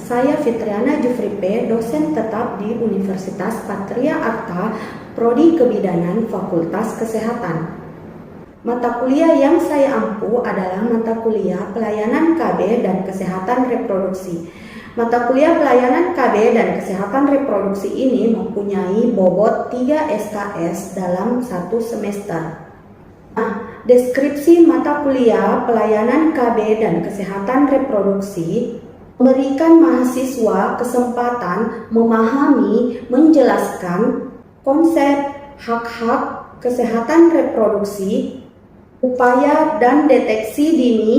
saya Fitriana Jufripe, dosen tetap di Universitas Patria Arta, Prodi Kebidanan Fakultas Kesehatan. Mata kuliah yang saya ampu adalah mata kuliah Pelayanan KB dan Kesehatan Reproduksi. Mata kuliah Pelayanan KB dan Kesehatan Reproduksi ini mempunyai bobot 3 SKS dalam satu semester. Deskripsi mata kuliah Pelayanan KB dan Kesehatan Reproduksi memberikan mahasiswa kesempatan memahami, menjelaskan konsep hak-hak kesehatan reproduksi, upaya dan deteksi dini,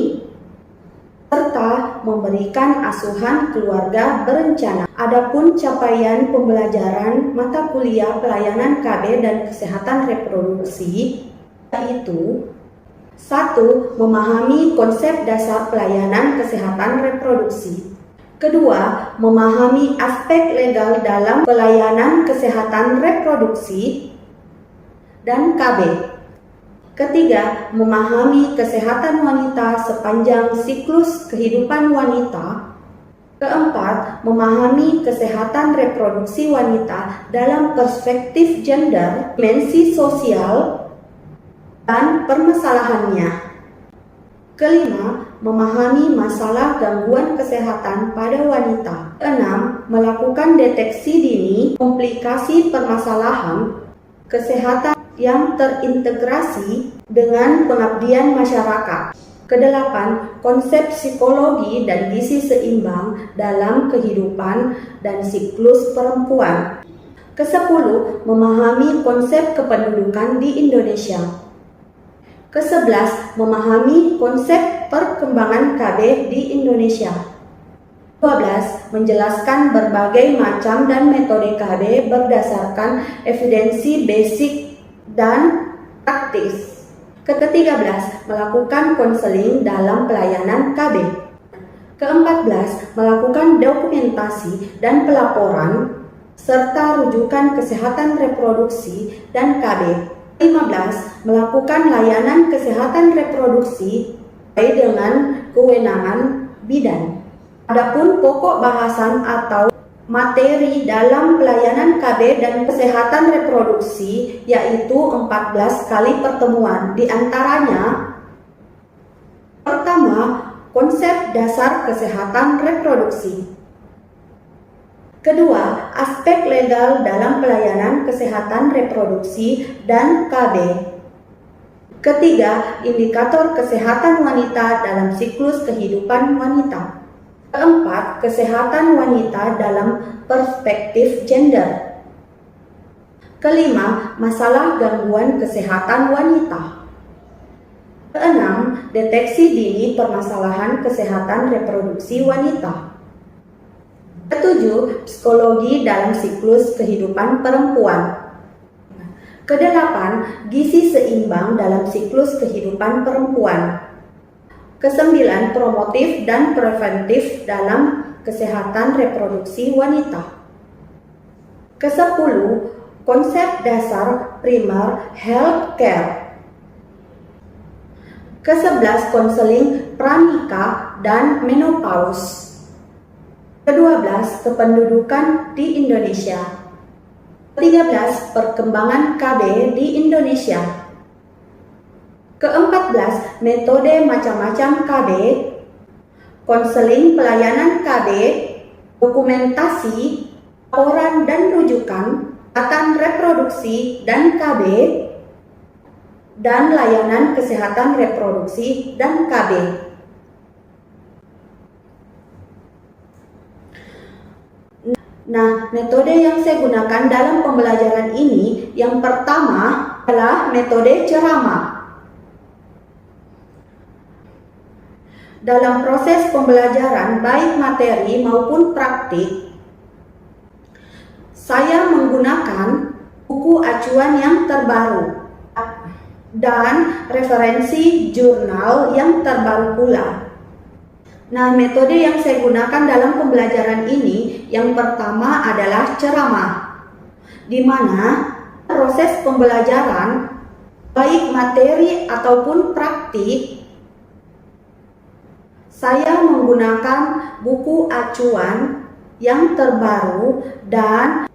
serta memberikan asuhan keluarga berencana. Adapun capaian pembelajaran mata kuliah Pelayanan KB dan Kesehatan Reproduksi yaitu 1. Memahami konsep dasar pelayanan kesehatan reproduksi. Kedua, memahami aspek legal dalam pelayanan kesehatan reproduksi dan KB. Ketiga, memahami kesehatan wanita sepanjang siklus kehidupan wanita. Keempat, memahami kesehatan reproduksi wanita dalam perspektif gender, dimensi sosial, dan permasalahannya. Kelima, memahami masalah gangguan kesehatan pada wanita. Keenam, melakukan deteksi dini komplikasi permasalahan kesehatan yang terintegrasi dengan pengabdian masyarakat. Kedelapan, konsep psikologi dan gizi seimbang dalam kehidupan dan siklus perempuan. Kesepuluh, memahami konsep kependudukan di Indonesia. Ke-11, memahami konsep perkembangan KB di Indonesia. 12, menjelaskan berbagai macam dan metode KB berdasarkan evidensi basic dan praktis. Ke-13, melakukan konseling dalam pelayanan KB. Ke-14, melakukan dokumentasi dan pelaporan serta rujukan kesehatan reproduksi dan KB. 15. Melakukan layanan kesehatan reproduksi sesuai dengan kewenangan bidan. Adapun pokok bahasan atau materi dalam pelayanan KB dan kesehatan reproduksi yaitu 14 kali pertemuan. Di antaranya, pertama, konsep dasar kesehatan reproduksi. Kedua, aspek legal dalam pelayanan kesehatan reproduksi dan KB. Ketiga, indikator kesehatan wanita dalam siklus kehidupan wanita. Keempat, kesehatan wanita dalam perspektif gender. Kelima, masalah gangguan kesehatan wanita. Keenam, deteksi dini permasalahan kesehatan reproduksi wanita. Ketujuh, psikologi dalam siklus kehidupan perempuan. Kedelapan, gizi seimbang dalam siklus kehidupan perempuan. Kesembilan, promotif dan preventif dalam kesehatan reproduksi wanita. Kesepuluh, konsep dasar primer health care. Ke-11, konseling pranikah dan menopause. Ke-12, kependudukan di Indonesia. Ke-13, perkembangan KB di Indonesia. Ke-14, metode macam-macam KB, konseling pelayanan KB, dokumentasi, laporan dan rujukan, kesehatan reproduksi dan KB, dan layanan kesehatan reproduksi dan KB. Nah, metode yang saya gunakan dalam pembelajaran ini yang pertama adalah metode ceramah. Dalam proses pembelajaran baik materi maupun praktik, saya menggunakan buku acuan yang terbaru dan referensi jurnal yang terbaru pula. Nah, metode yang saya gunakan dalam pembelajaran ini yang pertama adalah ceramah, di mana proses pembelajaran baik materi ataupun praktik Saya menggunakan buku acuan yang terbaru dan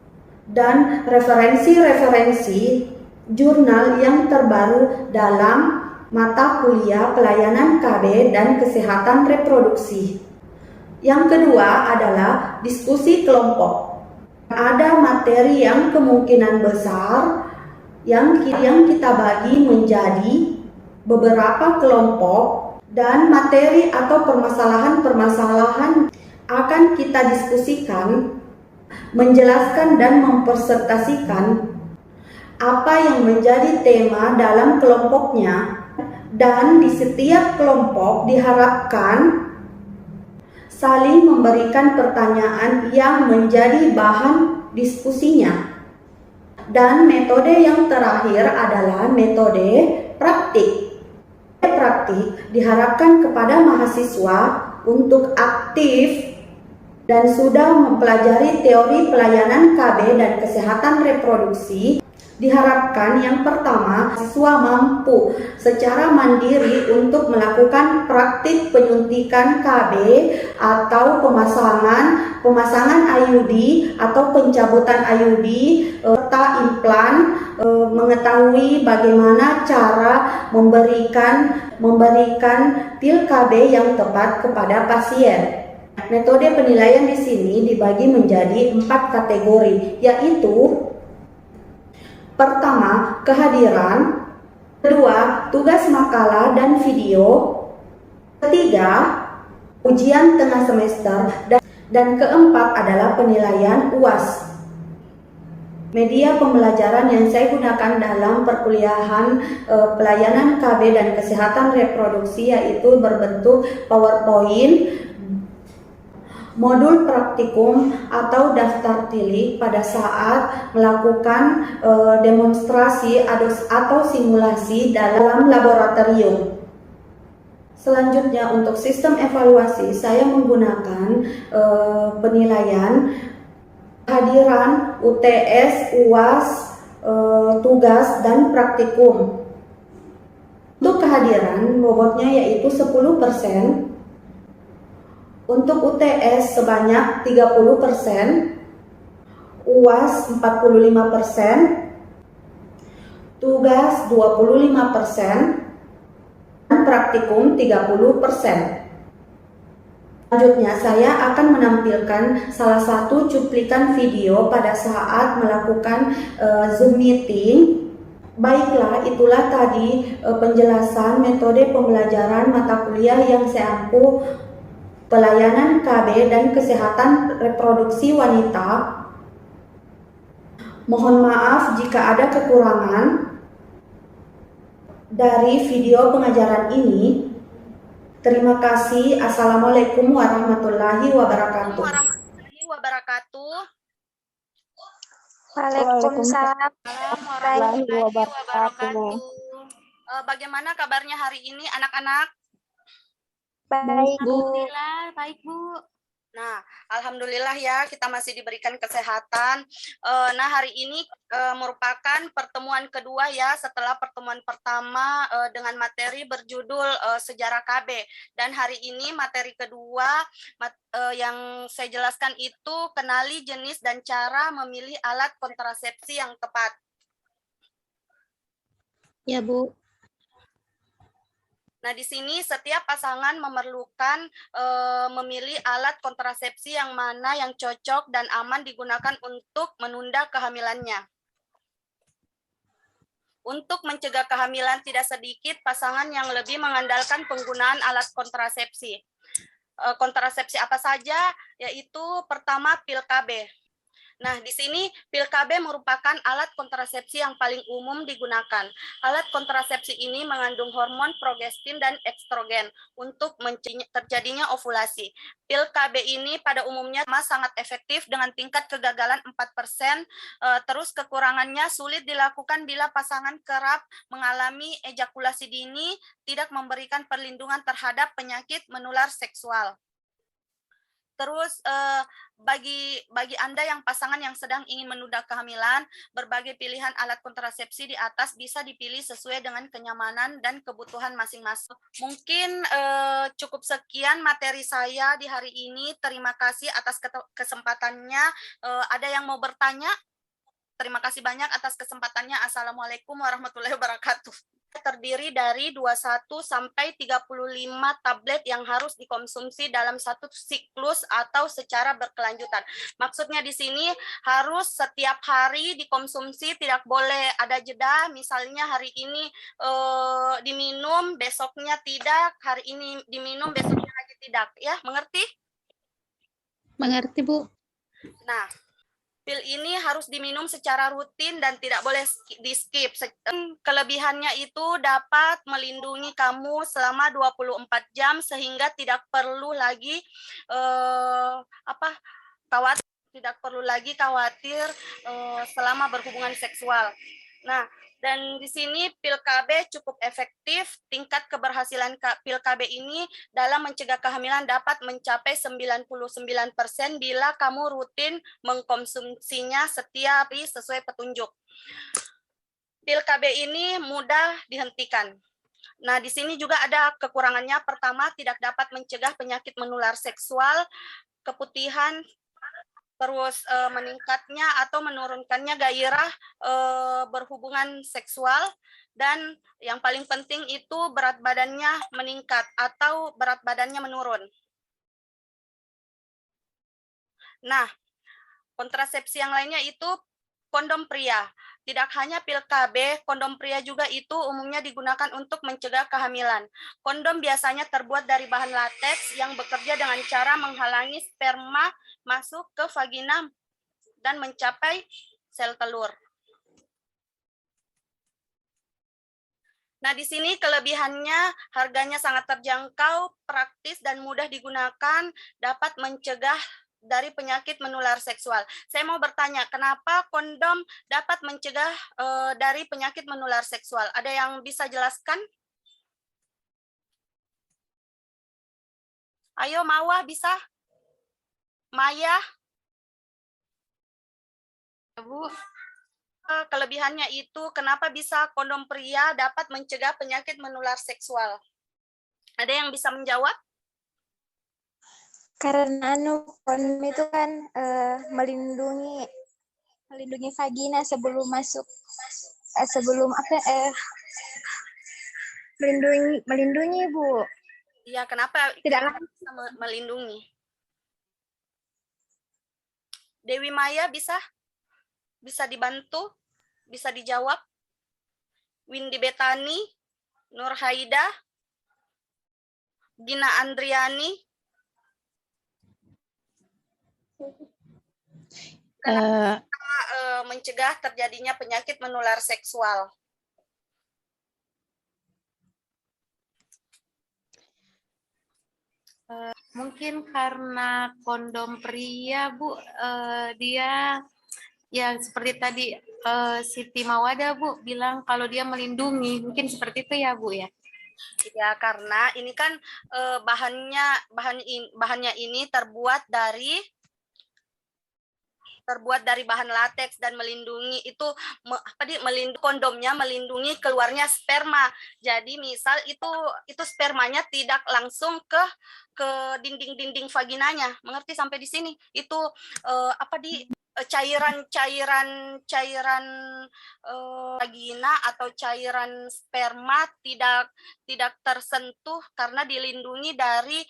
referensi-referensi jurnal yang terbaru dalam mata kuliah pelayanan KB dan kesehatan reproduksi. Yang kedua adalah diskusi kelompok. Ada materi yang kemungkinan besar yang kita bagi menjadi beberapa kelompok, dan materi atau permasalahan-permasalahan akan kita diskusikan, menjelaskan dan mempresentasikan apa yang menjadi tema dalam kelompoknya, dan di setiap kelompok diharapkan saling memberikan pertanyaan yang menjadi bahan diskusinya. Dan metode yang terakhir adalah metode praktik. Praktik diharapkan kepada mahasiswa untuk aktif dan sudah mempelajari teori pelayanan KB dan kesehatan reproduksi. Diharapkan yang pertama, siswa mampu secara mandiri untuk melakukan praktik penyuntikan KB atau pemasangan IUD atau pencabutan IUD serta implan, mengetahui bagaimana cara memberikan pil KB yang tepat kepada pasien. Metode penilaian di sini dibagi menjadi 4 kategori, yaitu pertama, kehadiran. Kedua, tugas makalah dan video. Ketiga, ujian tengah semester. Dan keempat adalah penilaian UAS. Media pembelajaran yang saya gunakan dalam perkuliahan pelayanan KB dan kesehatan reproduksi yaitu berbentuk PowerPoint, modul praktikum atau daftar tilik pada saat melakukan demonstrasi atau simulasi dalam laboratorium. Selanjutnya, untuk sistem evaluasi saya menggunakan penilaian kehadiran, UTS, UAS, tugas dan praktikum. Untuk kehadiran bobotnya yaitu 10%. Untuk UTS sebanyak 30%, UAS 45%, tugas 25%, dan praktikum 30%. Selanjutnya, saya akan menampilkan salah satu cuplikan video pada saat melakukan Zoom meeting. Baiklah, itulah tadi penjelasan metode pembelajaran mata kuliah yang saya ampu pelayanan KB dan kesehatan reproduksi wanita. Mohon maaf jika ada kekurangan dari video pengajaran ini. Terima kasih. Assalamualaikum warahmatullahi wabarakatuh. Waalaikumsalam warahmatullahi wabarakatuh. Bagaimana kabarnya hari ini anak-anak? Baik, Bu. Alhamdulillah, baik, Bu. Nah, alhamdulillah ya, kita masih diberikan kesehatan. Nah, hari ini merupakan pertemuan kedua ya, setelah pertemuan pertama dengan materi berjudul Sejarah KB. Dan hari ini materi kedua yang saya jelaskan itu kenali jenis dan cara memilih alat kontrasepsi yang tepat. Ya, Bu. Nah, di sini setiap pasangan memerlukan memilih alat kontrasepsi yang mana yang cocok dan aman digunakan untuk menunda kehamilannya. Untuk mencegah kehamilan, tidak sedikit pasangan yang lebih mengandalkan penggunaan alat kontrasepsi. Kontrasepsi apa saja? Yaitu pertama pil KB. Nah, di sini pil KB merupakan alat kontrasepsi yang paling umum digunakan. Alat kontrasepsi ini mengandung hormon progestin dan estrogen untuk mencegah terjadinya ovulasi. Pil KB ini pada umumnya sangat efektif dengan tingkat kegagalan 4%. Terus kekurangannya sulit dilakukan bila pasangan kerap mengalami ejakulasi dini, tidak memberikan perlindungan terhadap penyakit menular seksual. Terus bagi Anda yang pasangan yang sedang ingin menunda kehamilan, berbagai pilihan alat kontrasepsi di atas bisa dipilih sesuai dengan kenyamanan dan kebutuhan masing-masing. Mungkin cukup sekian materi saya di hari ini. Terima kasih atas kesempatannya. Ada yang mau bertanya? Terima kasih banyak atas kesempatannya. Assalamualaikum warahmatullahi wabarakatuh. Terdiri dari 21 sampai 35 tablet yang harus dikonsumsi dalam satu siklus atau secara berkelanjutan. Maksudnya di sini harus setiap hari dikonsumsi, tidak boleh ada jeda. Misalnya hari ini diminum, besoknya tidak, hari ini diminum, besoknya lagi tidak. Ya, mengerti? Mengerti, Bu. Nah, pil ini harus diminum secara rutin dan tidak boleh di-skip. Kelebihannya itu dapat melindungi kamu selama 24 jam sehingga tidak perlu lagi khawatir selama berhubungan seksual. Nah, dan di sini pil KB cukup efektif. Tingkat keberhasilan pil KB ini dalam mencegah kehamilan dapat mencapai 99% bila kamu rutin mengkonsumsinya setiap hari sesuai petunjuk. Pil KB ini mudah dihentikan. Nah, di sini juga ada kekurangannya. Pertama, tidak dapat mencegah penyakit menular seksual, keputihan, terus meningkatnya atau menurunkannya gairah berhubungan seksual, dan yang paling penting itu berat badannya meningkat atau berat badannya menurun. Nah, kontrasepsi yang lainnya itu kondom pria. Tidak hanya pil KB, kondom pria juga itu umumnya digunakan untuk mencegah kehamilan. Kondom biasanya terbuat dari bahan lateks yang bekerja dengan cara menghalangi sperma masuk ke vagina dan mencapai sel telur. Nah, di sini kelebihannya harganya sangat terjangkau, praktis dan mudah digunakan, dapat mencegah dari penyakit menular seksual. Saya mau bertanya, kenapa kondom dapat mencegah dari penyakit menular seksual? Ada yang bisa jelaskan? Ayo, Mawa bisa? Maya? Bu. Kelebihannya itu kenapa bisa kondom pria dapat mencegah penyakit menular seksual? Ada yang bisa menjawab? Karena kondom itu kan melindungi vagina sebelum masuk melindungi Bu. Iya, kenapa Tidak bisa melindungi? Dewi Maya bisa dibantu? Bisa dijawab? Windy Betani, Nur Haida, Gina Andriani. Mencegah terjadinya penyakit menular seksual. Mungkin karena kondom pria, Bu, dia ya seperti tadi Siti Mawada, Bu, bilang kalau dia melindungi, mungkin seperti itu ya, Bu ya. Ya, karena ini kan bahannya ini terbuat dari bahan lateks dan melindungi itu melindungi kondomnya, melindungi keluarnya sperma. Jadi misal itu spermanya tidak langsung ke dinding vaginanya. Mengerti sampai di sini? Itu cairan vagina atau cairan sperma tidak tersentuh karena dilindungi dari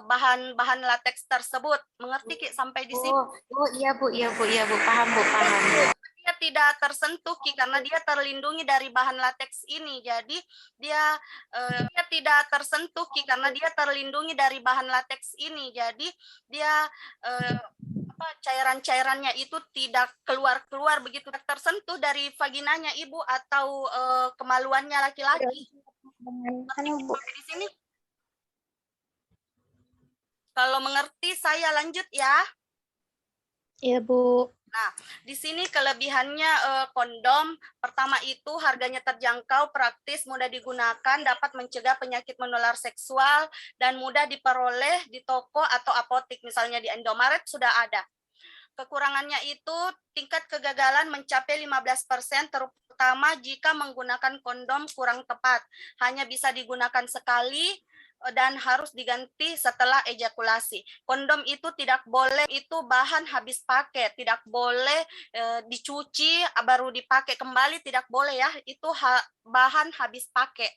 bahan lateks tersebut. Mengerti Ki sampai di sini? Oh iya Bu, paham Bu. Dia tidak tersentuh Ki karena dia terlindungi dari bahan lateks ini. Jadi dia tidak tersentuh Ki karena dia terlindungi dari bahan lateks ini. Jadi dia cairan-cairannya itu tidak keluar begitu tersentuh dari vaginanya ibu atau kemaluannya laki-laki. Sampai di sini? Kalau mengerti saya lanjut ya. Iya, Bu. Nah, di sini kelebihannya kondom, pertama itu harganya terjangkau, praktis, mudah digunakan, dapat mencegah penyakit menular seksual, dan mudah diperoleh di toko atau apotik, misalnya di Indomaret sudah ada. Kekurangannya itu tingkat kegagalan mencapai 15%, terutama jika menggunakan kondom kurang tepat. Hanya bisa digunakan sekali, dan harus diganti setelah ejakulasi. Kondom itu tidak boleh, itu bahan habis pakai, tidak boleh dicuci baru dipakai kembali, tidak boleh ya, itu bahan habis pakai.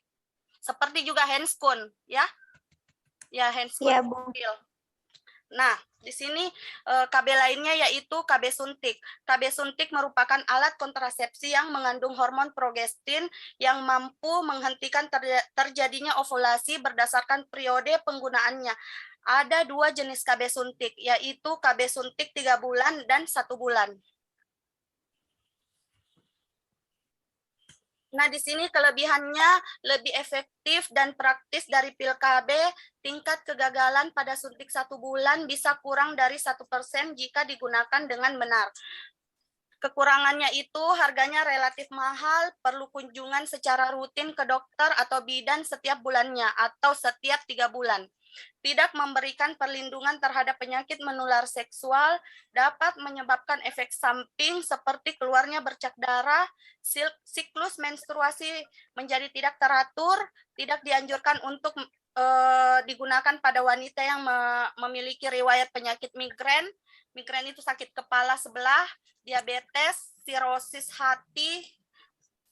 Seperti juga handscoon ya. Ya, handscoon. Iya, Bu. Nah, di sini KB lainnya yaitu KB suntik. KB suntik merupakan alat kontrasepsi yang mengandung hormon progestin yang mampu menghentikan terjadinya ovulasi berdasarkan periode penggunaannya. Ada 2 jenis KB suntik, yaitu KB suntik 3 bulan dan 1 bulan. Nah, di sini kelebihannya lebih efektif dan praktis dari pil KB. Tingkat kegagalan pada suntik 1 bulan bisa kurang dari 1% jika digunakan dengan benar. Kekurangannya itu harganya relatif mahal, perlu kunjungan secara rutin ke dokter atau bidan setiap bulannya atau setiap 3 bulan. Tidak memberikan perlindungan terhadap penyakit menular seksual, dapat menyebabkan efek samping seperti keluarnya bercak darah, siklus menstruasi menjadi tidak teratur, tidak dianjurkan untuk digunakan pada wanita yang memiliki riwayat penyakit migrain. Migrain itu sakit kepala sebelah, diabetes, sirosis hati,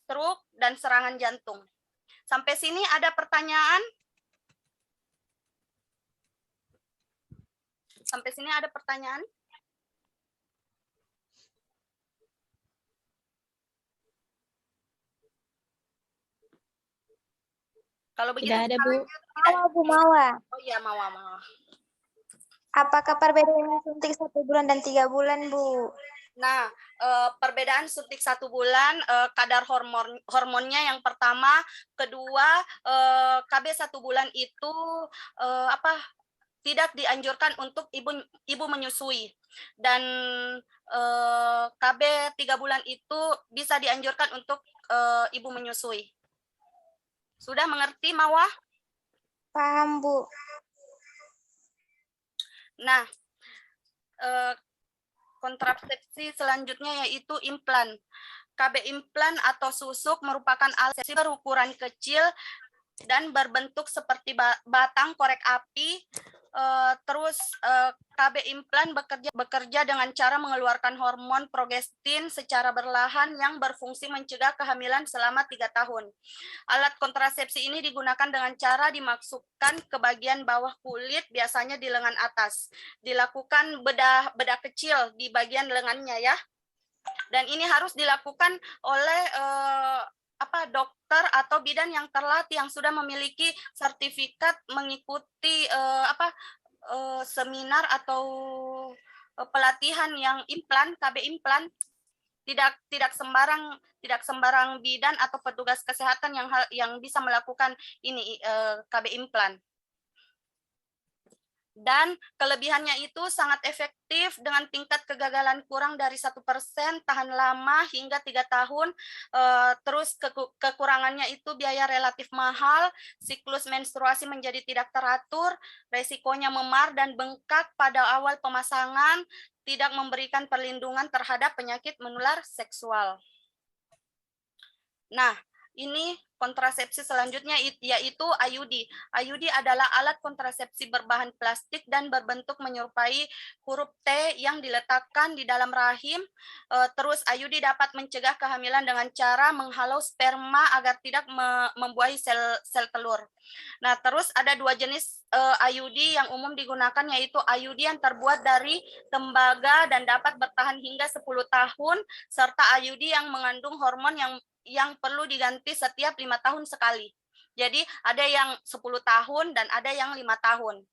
stroke, dan serangan jantung. Sampai sini ada pertanyaan? Sampai sini ada pertanyaan? Kalau begitu Tidak ada, Bu. Mawa, Bu, Mawa. Oh iya, Mawa. Apakah perbedaannya suntik 1 bulan dan 3 bulan, Bu? Nah, perbedaan suntik 1 bulan, kadar hormonnya yang pertama, kedua, KB 1 bulan itu tidak dianjurkan untuk ibu menyusui, dan KB 3 bulan itu bisa dianjurkan untuk ibu menyusui. Sudah mengerti, Mawa? Paham, Bu. Nah, kontrasepsi selanjutnya yaitu implan. KB implan atau susuk merupakan alat berukuran kecil dan berbentuk seperti batang korek api. Terus KB implan bekerja dengan cara mengeluarkan hormon progestin secara berlahan yang berfungsi mencegah kehamilan selama 3 tahun. Alat kontrasepsi ini digunakan dengan cara dimasukkan ke bagian bawah kulit, biasanya di lengan atas. Dilakukan bedah kecil di bagian lengannya ya. Dan ini harus dilakukan oleh dokter atau bidan yang terlatih, yang sudah memiliki sertifikat mengikuti seminar atau pelatihan yang implan, KB implan. Tidak sembarang bidan atau petugas kesehatan yang bisa melakukan ini KB implan. Dan kelebihannya itu sangat efektif dengan tingkat kegagalan kurang dari 1%, tahan lama hingga 3 tahun. Terus kekurangannya itu biaya relatif mahal, siklus menstruasi menjadi tidak teratur, resikonya memar dan bengkak pada awal pemasangan, tidak memberikan perlindungan terhadap penyakit menular seksual. Nah, ini kontrasepsi selanjutnya yaitu IUD. IUD adalah alat kontrasepsi berbahan plastik dan berbentuk menyerupai huruf T yang diletakkan di dalam rahim. Terus IUD dapat mencegah kehamilan dengan cara menghalau sperma agar tidak membuahi sel telur. Nah, terus ada 2 jenis IUD yang umum digunakan, yaitu IUD yang terbuat dari tembaga dan dapat bertahan hingga 10 tahun, serta IUD yang mengandung hormon yang perlu diganti setiap 5 tahun sekali. Jadi ada yang 10 tahun dan ada yang 5 tahun.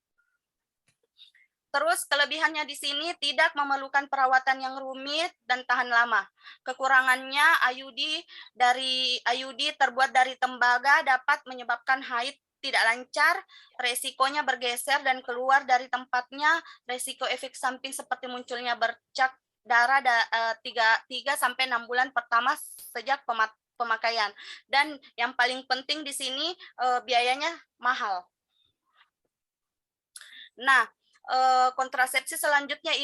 Terus kelebihannya di sini tidak memerlukan perawatan yang rumit dan tahan lama. Kekurangannya IUD terbuat dari tembaga dapat menyebabkan haid tidak lancar, resikonya bergeser dan keluar dari tempatnya, resiko efek samping seperti munculnya bercak darah 3-6 bulan pertama sejak pemakaian. Dan yang paling penting di sini biayanya mahal. Nah, kontrasepsi selanjutnya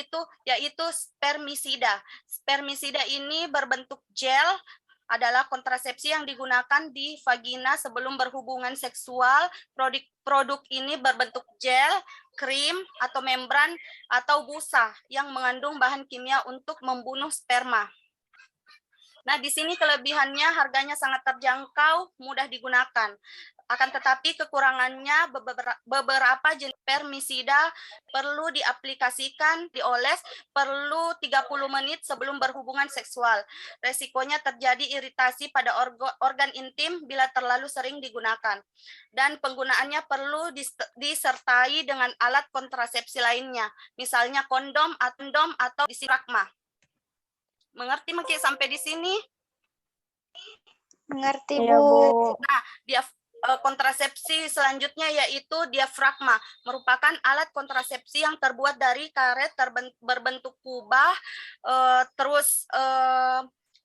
yaitu spermisida. Spermisida ini berbentuk gel adalah kontrasepsi yang digunakan di vagina sebelum berhubungan seksual. Produk ini berbentuk gel, krim, atau membran, atau busa yang mengandung bahan kimia untuk membunuh sperma. Nah, di sini kelebihannya harganya sangat terjangkau, mudah digunakan. Akan tetapi kekurangannya beberapa jenis spermisida perlu diaplikasikan, dioles, perlu 30 menit sebelum berhubungan seksual. Resikonya terjadi iritasi pada organ intim bila terlalu sering digunakan. Dan penggunaannya perlu disertai dengan alat kontrasepsi lainnya, misalnya kondom atau disiragma. Mengerti Maki sampai di sini? Mengerti, Iya, Bu. Bu. Nah, kontrasepsi selanjutnya yaitu diafragma, merupakan alat kontrasepsi yang terbuat dari karet berbentuk kubah.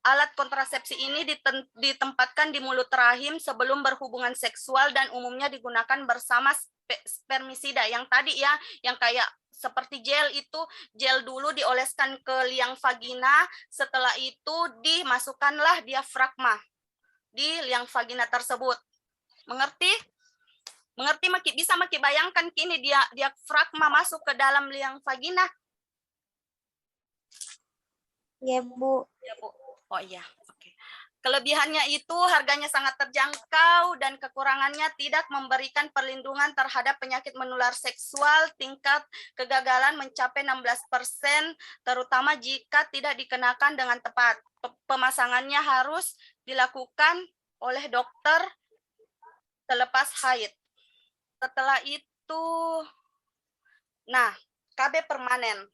Alat kontrasepsi ini ditempatkan di mulut rahim sebelum berhubungan seksual dan umumnya digunakan bersama spermisida yang tadi ya, yang kayak seperti gel dulu dioleskan ke liang vagina, setelah itu dimasukkanlah diafragma di liang vagina tersebut. Mengerti? Mengerti Maki? Bisa Maki bayangkan kini diafragma masuk ke dalam liang vagina? Iya, Bu. Ya, Bu. Oh iya. Oke. Kelebihannya itu harganya sangat terjangkau dan kekurangannya tidak memberikan perlindungan terhadap penyakit menular seksual. Tingkat kegagalan mencapai 16%, terutama jika tidak dikenakan dengan tepat. Pemasangannya harus dilakukan oleh dokter selepas haid. Setelah itu, nah, KB permanen.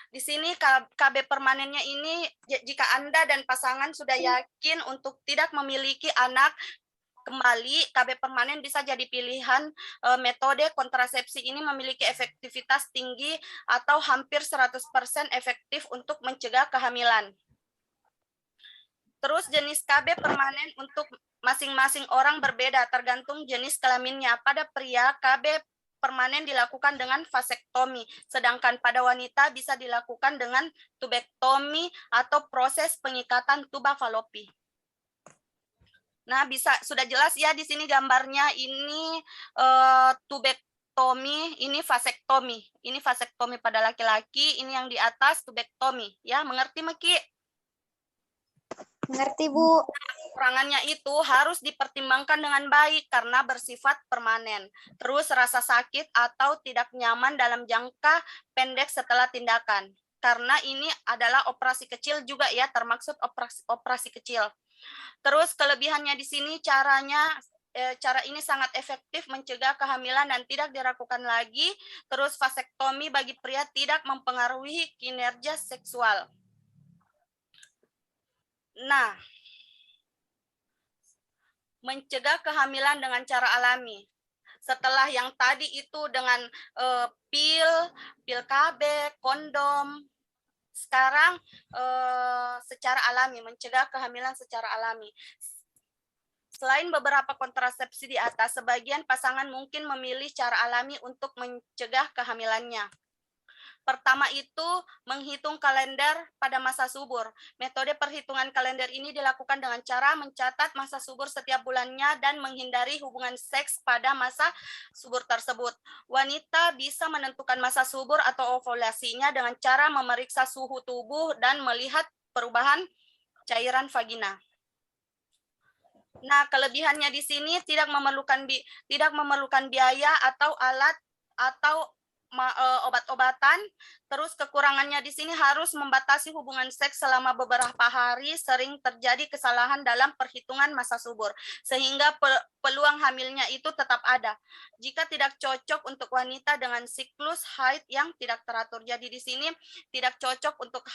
Di sini KB permanennya ini, jika Anda dan pasangan sudah yakin untuk tidak memiliki anak kembali, KB permanen bisa jadi pilihan. Metode kontrasepsi ini memiliki efektivitas tinggi atau hampir 100% efektif untuk mencegah kehamilan. Terus jenis KB permanen untuk masing-masing orang berbeda tergantung jenis kelaminnya. Pada pria, KB permanen dilakukan dengan vasektomi, sedangkan pada wanita bisa dilakukan dengan tubektomi atau proses pengikatan tuba falopi. Nah, sudah jelas ya di sini gambarnya, ini tubektomi, ini vasektomi. Ini vasektomi pada laki-laki, ini yang di atas tubektomi. Ya, mengerti Maki? Mengerti, Bu. Kekurangannya itu harus dipertimbangkan dengan baik karena bersifat permanen. Terus rasa sakit atau tidak nyaman dalam jangka pendek setelah tindakan. Karena ini adalah operasi kecil juga ya, termaksud operasi kecil. Terus kelebihannya di sini cara ini sangat efektif mencegah kehamilan dan tidak diragukan lagi. Terus vasektomi bagi pria tidak mempengaruhi kinerja seksual. Nah, mencegah kehamilan dengan cara alami. Setelah yang tadi itu dengan pil KB, kondom, sekarang secara alami, mencegah kehamilan secara alami. Selain beberapa kontrasepsi di atas, sebagian pasangan mungkin memilih cara alami untuk mencegah kehamilannya. Pertama itu menghitung kalender pada masa subur. Metode perhitungan kalender ini dilakukan dengan cara mencatat masa subur setiap bulannya dan menghindari hubungan seks pada masa subur tersebut. Wanita bisa menentukan masa subur atau ovulasinya dengan cara memeriksa suhu tubuh dan melihat perubahan cairan vagina. Nah, kelebihannya di sini tidak memerlukan biaya atau alat atau obat-obatan. Terus kekurangannya di sini harus membatasi hubungan seks selama beberapa hari, sering terjadi kesalahan dalam perhitungan masa subur, sehingga peluang hamilnya itu tetap ada. Jika tidak cocok untuk wanita dengan siklus haid yang tidak teratur. Jadi di sini tidak cocok untuk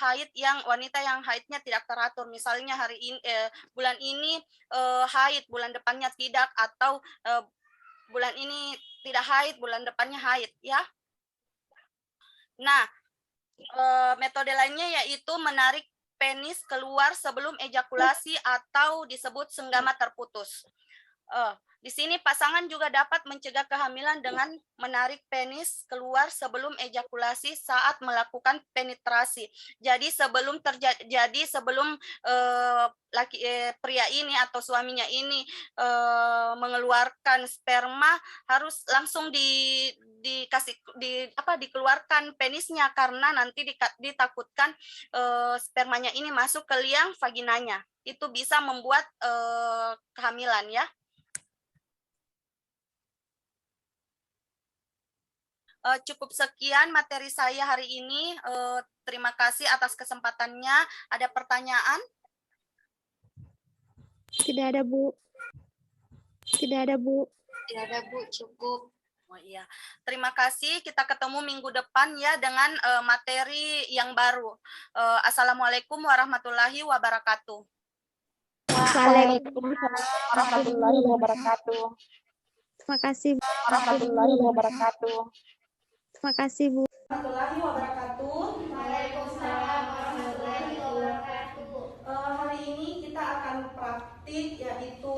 wanita yang haidnya tidak teratur. Misalnya bulan ini haid, bulan depannya tidak, atau bulan ini tidak haid, bulan depannya haid, ya. Nah, metode lainnya yaitu menarik penis keluar sebelum ejakulasi atau disebut senggama terputus. Di sini pasangan juga dapat mencegah kehamilan dengan menarik penis keluar sebelum ejakulasi saat melakukan penetrasi. Jadi sebelum pria ini atau suaminya ini mengeluarkan sperma, harus langsung dikeluarkan penisnya, karena nanti ditakutkan spermanya ini masuk ke liang vaginanya. Itu bisa membuat kehamilan ya. Cukup sekian materi saya hari ini. Terima kasih atas kesempatannya. Ada pertanyaan? Tidak ada, Bu. Tidak ada, Bu. Tidak ada, Bu, cukup. Oh iya. Terima kasih. Kita ketemu minggu depan ya dengan materi yang baru. Assalamualaikum warahmatullahi wabarakatuh. Waalaikumsalam warahmatullahi wabarakatuh. Terima kasih, Bu. Warahmatullahi wabarakatuh. Terima kasih, Bu. Warahmatullahi wabarakatuh. Waalaikumsalam warahmatullahi wabarakatuh. Hari ini kita akan praktik yaitu